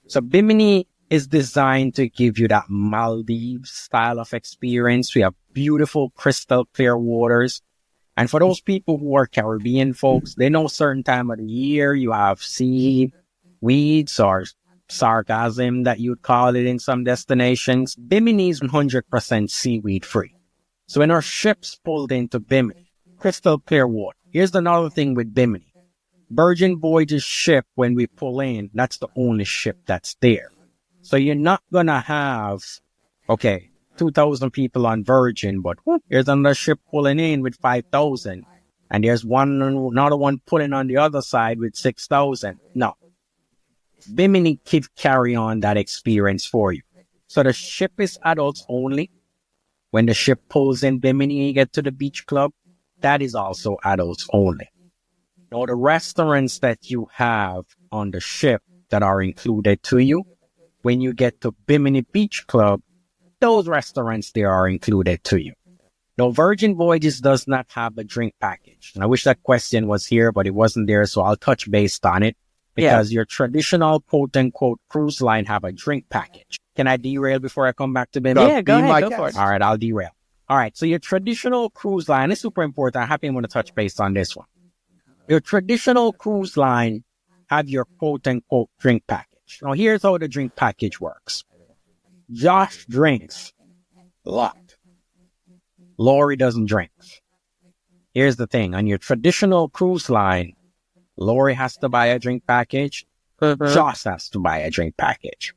So Bimini is designed to give you that Maldives style of experience. We have beautiful crystal clear waters. And for those people who are Caribbean folks, they know certain time of the year you have sea weeds or sargassum that you'd call it in some destinations. Bimini is 100% seaweed free. So when our ships pulled into Bimini, crystal clear water. Here's another thing with Bimini. Virgin Voyages ship, when we pull in, that's the only ship that's there. So you're not going to have, 2,000 people on Virgin, but here's another ship pulling in with 5,000. And there's another one pulling on the other side with 6,000. No. Bimini carry on that experience for you. So the ship is adults only. When the ship pulls in Bimini and you get to the beach club, that is also adults only. Now, the restaurants that you have on the ship that are included to you, when you get to Bimini Beach Club, those restaurants there are included to you. Now, Virgin Voyages does not have a drink package. And I wish that question was here, but it wasn't there, so I'll touch base on it. Because your traditional quote-unquote cruise line have a drink package. Can I derail before I come back to Bimini? Yeah, go ahead. Go for it. All right, I'll derail. All right, so your traditional cruise line is super important. I'm happy I'm going to touch base on this one. Your traditional cruise line have your quote-unquote drink package. Now, here's how the drink package works. Josh drinks a lot. Lori doesn't drink. Here's the thing. On your traditional cruise line, Lori has to buy a drink package. Josh has to buy a drink package.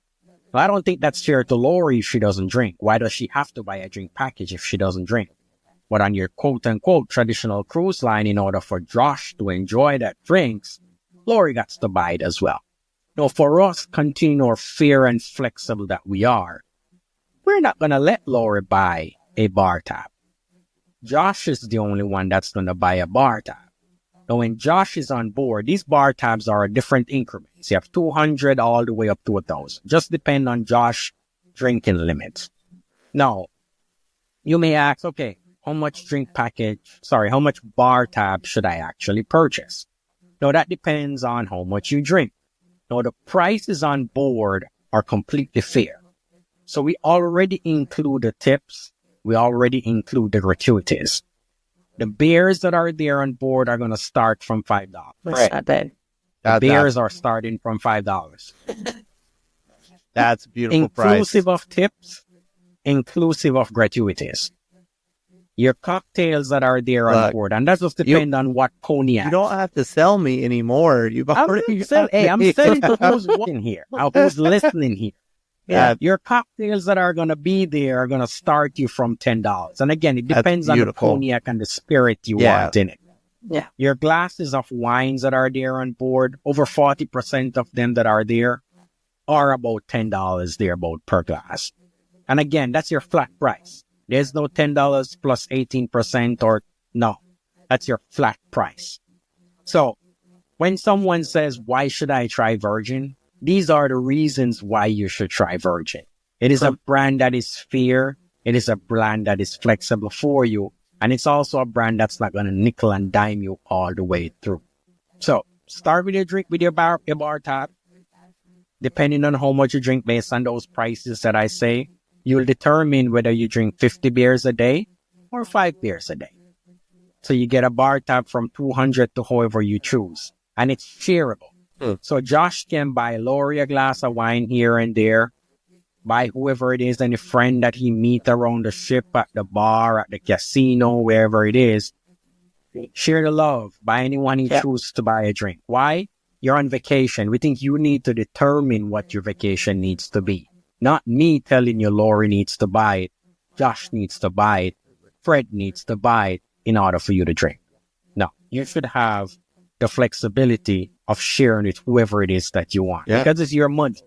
Well, I don't think that's fair to Lori if she doesn't drink. Why does she have to buy a drink package if she doesn't drink? But on your quote-unquote traditional cruise line, in order for Josh to enjoy that drinks, Lori got to buy it as well. Now, for us, continuing or fair and flexible that we are, we're not going to let Lori buy a bar tab. Josh is the only one that's going to buy a bar tab. Now, when Josh is on board, these bar tabs are different increments. You have 200 all the way up to 1,000. Just depend on Josh drinking limits. Now, you may ask, how much bar tab should I actually purchase? Now, that depends on how much you drink. Now, the prices on board are completely fair. So we already include the tips. We already include the gratuities. The beers that are there on board are going to start from $5. That's not bad. The beers are starting from $5. That's a beautiful price. Inclusive of tips, inclusive of gratuities. Your cocktails that are there on board, and that just depends on what cognac. You don't have to sell me anymore. I'm selling to who's watching here, who's listening here. Yeah, your cocktails that are going to be there are going to start you from $10. And again, it depends on the cognac and the spirit you want in it. Yeah. Your glasses of wines that are there on board, over 40% of them that are there are about $10 there about per glass. And again, that's your flat price. There's no $10 plus 18% or no. That's your flat price. So when someone says, why should I try Virgin? These are the reasons why you should try Virgin. It is a brand that is fair. It is a brand that is flexible for you. And it's also a brand that's not going to nickel and dime you all the way through. So start with your drink with your bar tab. Depending on how much you drink based on those prices that I say, you'll determine whether you drink 50 beers a day or 5 beers a day. So you get a bar tab from 200 to however you choose. And it's shareable. So Josh can buy Lori a glass of wine here and there, buy whoever it is, any friend that he meet around the ship, at the bar, at the casino, wherever it is. Share the love. Buy anyone he chooses to buy a drink. Why? you're on vacation. We think you need to determine what your vacation needs to be. Not me telling you Lori needs to buy it, Josh needs to buy it, Fred needs to buy it in order for you to drink. No, you should have the flexibility of sharing it with whoever it is that you want, because it's your money.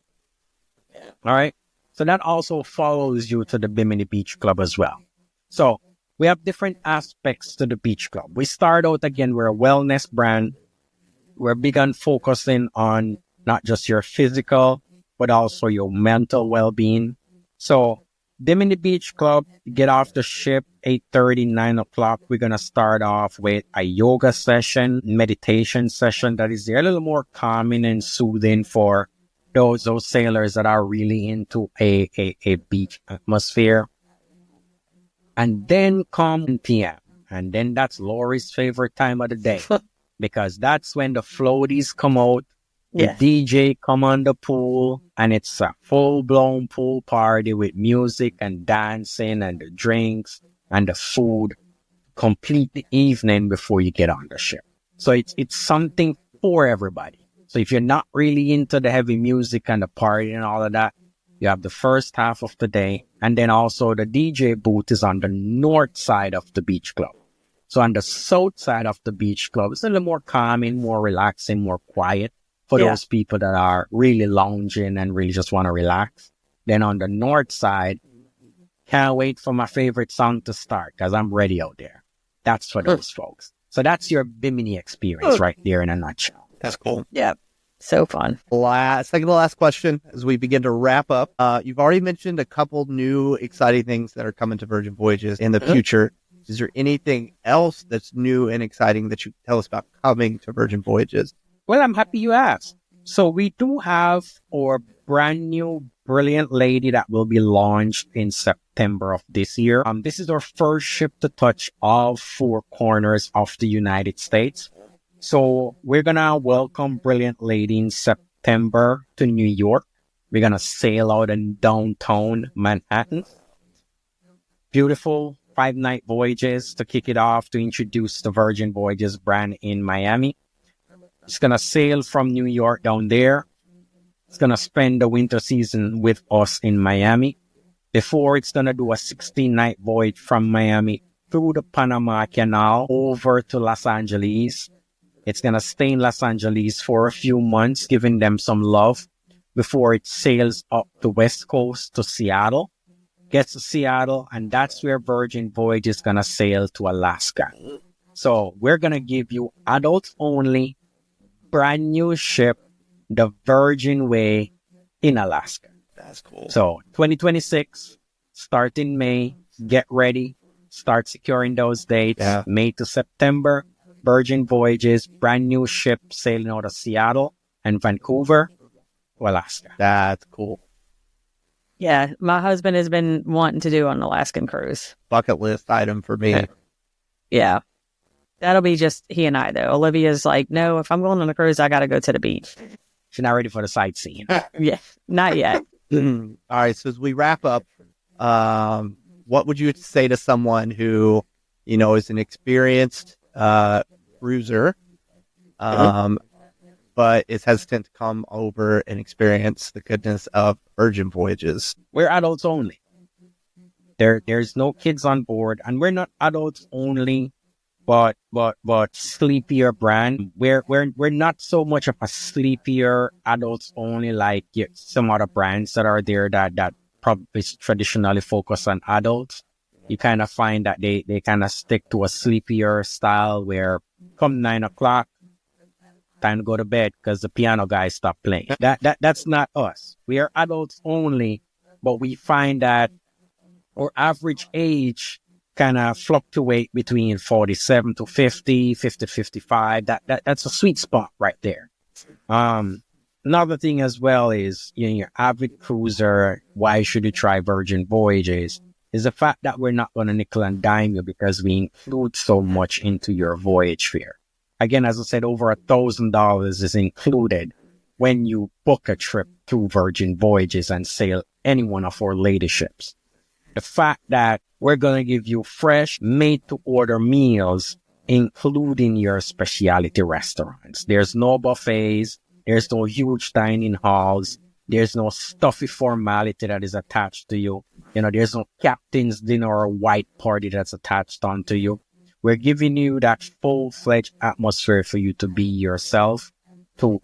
All right. So that also follows you to the Bimini Beach Club as well. So we have different aspects to the beach club. We start out again, we're a wellness brand. We're big on focusing on not just your physical, but also your mental well-being. So Bimini Beach Club, get off the ship, 8:30, 9 o'clock. We're going to start off with a yoga session, meditation session that is there, a little more calming and soothing for those sailors that are really into a beach atmosphere. And then come 10 p.m. And then that's Lori's favorite time of the day because that's when the floaties come out, the DJ come on the pool, and it's a full-blown pool party with music and dancing and the drinks and the food. Complete the evening before you get on the ship. So it's something for everybody. So if you're not really into the heavy music and the party and all of that, you have the first half of the day. And then also the DJ booth is on the north side of the beach club. So on the south side of the beach club, it's a little more calming, more relaxing, more quiet for those people that are really lounging and really just want to relax. Then on the north side, can't wait for my favorite song to start because I'm ready out there. That's for those folks. So that's your Bimini experience right there in a nutshell. That's cool. Yeah. So fun. Second to last question as we begin to wrap up. You've already mentioned a couple new exciting things that are coming to Virgin Voyages in the future. Is there anything else that's new and exciting that you can tell us about coming to Virgin Voyages? Well, I'm happy you asked. So we do have our brand new Brilliant Lady that will be launched in September of this year. This is our first ship to touch all four corners of the United States. So we're going to welcome Brilliant Lady in September to New York. We're going to sail out in downtown Manhattan. Beautiful 5-night voyages to kick it off to introduce the Virgin Voyages brand in Miami. It's going to sail from New York down there. It's going to spend the winter season with us in Miami. Before it's going to do a 16-night voyage from Miami through the Panama Canal over to Los Angeles. It's going to stay in Los Angeles for a few months, giving them some love before it sails up the West Coast to Seattle. Gets to Seattle, and that's where Virgin Voyages is going to sail to Alaska. So we're going to give you adults only, brand new ship, the Virgin Way in Alaska. That's cool. So 2026, start in May, get ready, start securing those dates, May to September. Virgin Voyages, brand new ship sailing out of Seattle and Vancouver to Alaska. That's cool. Yeah, my husband has been wanting to do an Alaskan cruise. Bucket list item for me. Yeah. That'll be just he and I, though. Olivia's like, no, if I'm going on a cruise, I got to go to the beach. She's not ready for the sightseeing. Yeah, not yet. All right, so as we wrap up, what would you say to someone who, is an experienced cruiser, but is hesitant to come over and experience the goodness of Virgin Voyages? We're adults only. There's no kids on board, and we're not adults only, but sleepier brand. We're not so much of a sleepier adults only like some other brands that are there that probably traditionally focus on adults. You kind of find that they kind of stick to a sleepier style where come 9 o'clock, time to go to bed because the piano guy stopped playing. That's not us. We are adults only, but we find that our average age kind of fluctuate between 47 to 50, 50 to 55. That's a sweet spot right there. Another thing as well is, your avid cruiser, why should you try Virgin Voyages? Is the fact that we're not going to nickel and dime you because we include so much into your voyage fare. Again, as I said, over $1,000 is included when you book a trip through Virgin Voyages and sail any one of our latest ships. The fact that we're going to give you fresh, made-to-order meals, including your specialty restaurants. There's no buffets. There's no huge dining halls. There's no stuffy formality that is attached to you. There's no captain's dinner or white party that's attached onto you. We're giving you that full-fledged atmosphere for you to be yourself, to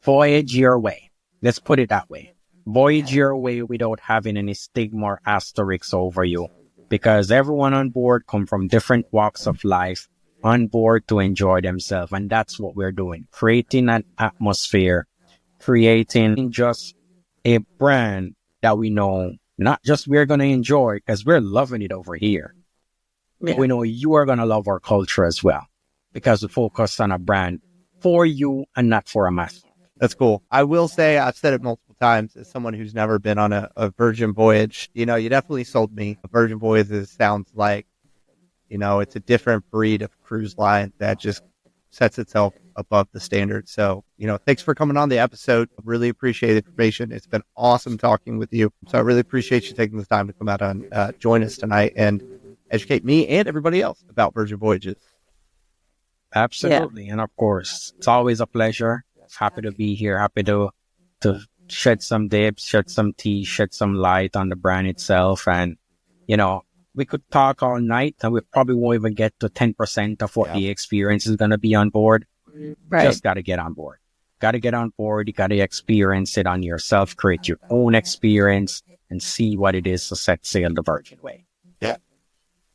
voyage your way. Let's put it that way. Voyage your way without having any stigma or asterisks over you, because everyone on board come from different walks of life on board to enjoy themselves. And that's what we're doing, creating an atmosphere, creating just a brand that we know not just we're going to enjoy because we're loving it over here. Yeah. We know you are going to love our culture as well, because we focus on a brand for you and not for a mass. That's cool. I will say, I've said it multiple times, as someone who's never been on a Virgin Voyage, you definitely sold me. Virgin Voyages sounds like, it's a different breed of cruise line that just sets itself above the standard. So, thanks for coming on the episode. I really appreciate the information. It's been awesome talking with you. So I really appreciate you taking the time to come out and join us tonight and educate me and everybody else about Virgin Voyages. Absolutely. Yeah. And of course, it's always a pleasure. Happy to be here. Happy to shed some depth, shed some tea, shed some light on the brand itself. And, we could talk all night and we probably won't even get to 10% of what the experience is going to be on board. Right. Just got to get on board. Got to get on board. You got to experience it on yourself, create your own experience and see what it is to set sail the Virgin way. Yeah.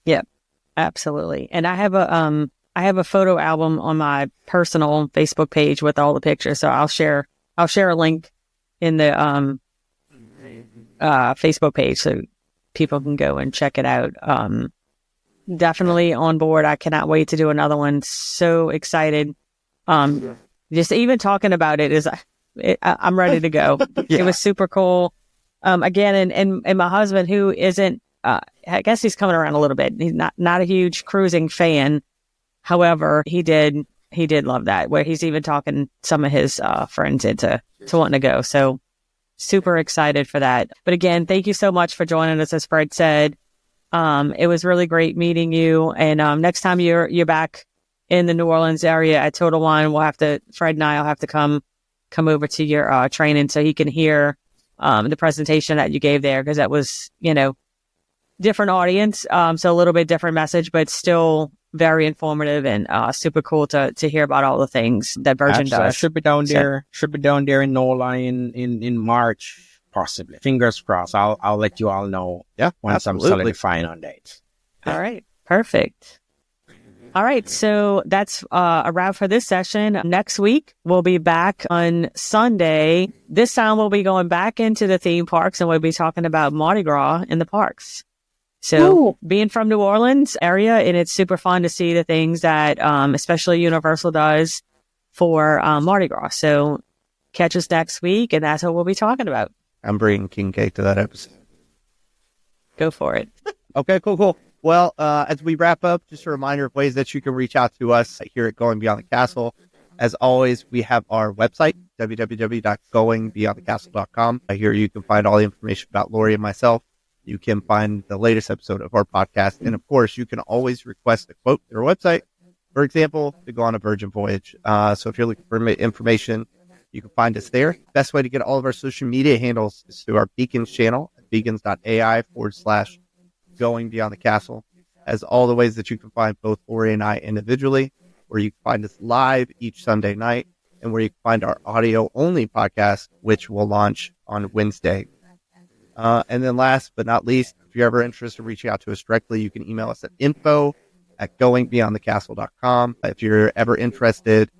Yeah, absolutely. And I have a photo album on my personal Facebook page with all the pictures. So I'll share a link in the Facebook page so people can go and check it out. Definitely on board. I cannot wait to do another one. So excited. Just even talking about it I'm ready to go. Yeah. It was super cool. Again, and my husband, who isn't, I guess he's coming around a little bit. He's not a huge cruising fan. However, he did love that, where he's even talking some of his friends into wanting to go. So super excited for that. But again, thank you so much for joining us. As Fred said, it was really great meeting you. And next time you're back in the New Orleans area at Total Wine, Fred and I will have to come over to your training so he can hear the presentation that you gave there, because that was, different audience. So a little bit different message, but still very informative and super cool to hear about all the things that Virgin does. I should be down there. Should be down there in NOLA in March, possibly. Fingers crossed. I'll let you all know. Yeah, once absolutely. I'm solidifying on dates. All right, perfect. All right, so that's a wrap for this session. Next week we'll be back on Sunday. This time we'll be going back into the theme parks and we'll be talking about Mardi Gras in the parks. So being from New Orleans area, and it's super fun to see the things that especially Universal does for Mardi Gras. So catch us next week, and that's what we'll be talking about. I'm bringing king cake to that episode. Go for it. Okay, cool. Well, as we wrap up, just a reminder of ways that you can reach out to us here at Going Beyond the Castle. As always, we have our website, www.goingbeyondthecastle.com. Here you can find all the information about Lori and myself. You can find the latest episode of our podcast. And of course, you can always request a quote through our website, for example, to go on a Virgin Voyage. So if you're looking for information, you can find us there. Best way to get all of our social media handles is through our Beacons channel at beacons.ai/GoingBeyondTheCastle, as all the ways that you can find both Lori and I individually, where you can find us live each Sunday night, and where you can find our audio-only podcast, which will launch on Wednesday. And then last but not least, if you're ever interested in reaching out to us directly, you can email us at info@goingbeyondthecastle.com. If you're ever interested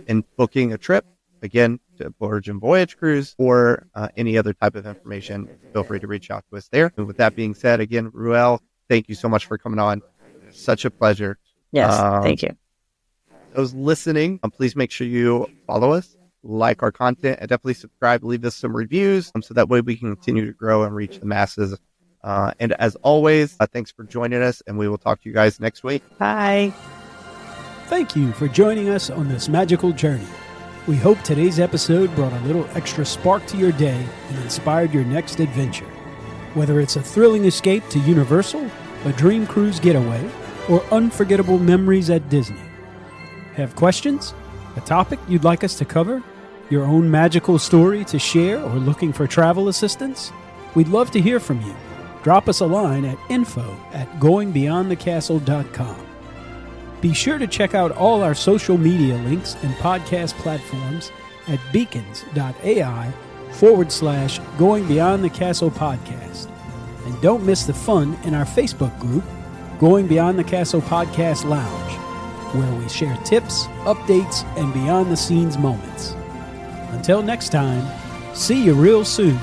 in booking a trip, again, to Virgin Voyage Cruise or any other type of information, feel free to reach out to us there. And with that being said, again, Ruel, thank you so much for coming on. Such a pleasure. Yes, thank you. Those listening, please make sure you follow us, like our content, and definitely subscribe, leave us some reviews so that way we can continue to grow and reach the masses. And as always, thanks for joining us, and we will talk to you guys next week. Bye. Thank you for joining us on this magical journey. We hope today's episode brought a little extra spark to your day and inspired your next adventure. Whether it's a thrilling escape to Universal, a dream cruise getaway, or unforgettable memories at Disney. Have questions? A topic you'd like us to cover? Your own magical story to share or looking for travel assistance? We'd love to hear from you. Drop us a line at info@GoingBeyondTheCastle.com. Be sure to check out all our social media links and podcast platforms at beacons.ai/GoingBeyondTheCastle podcast. And don't miss the fun in our Facebook group, Going Beyond the Castle Podcast Lounge, where we share tips, updates, and behind-the-scenes moments. Until next time, see you real soon.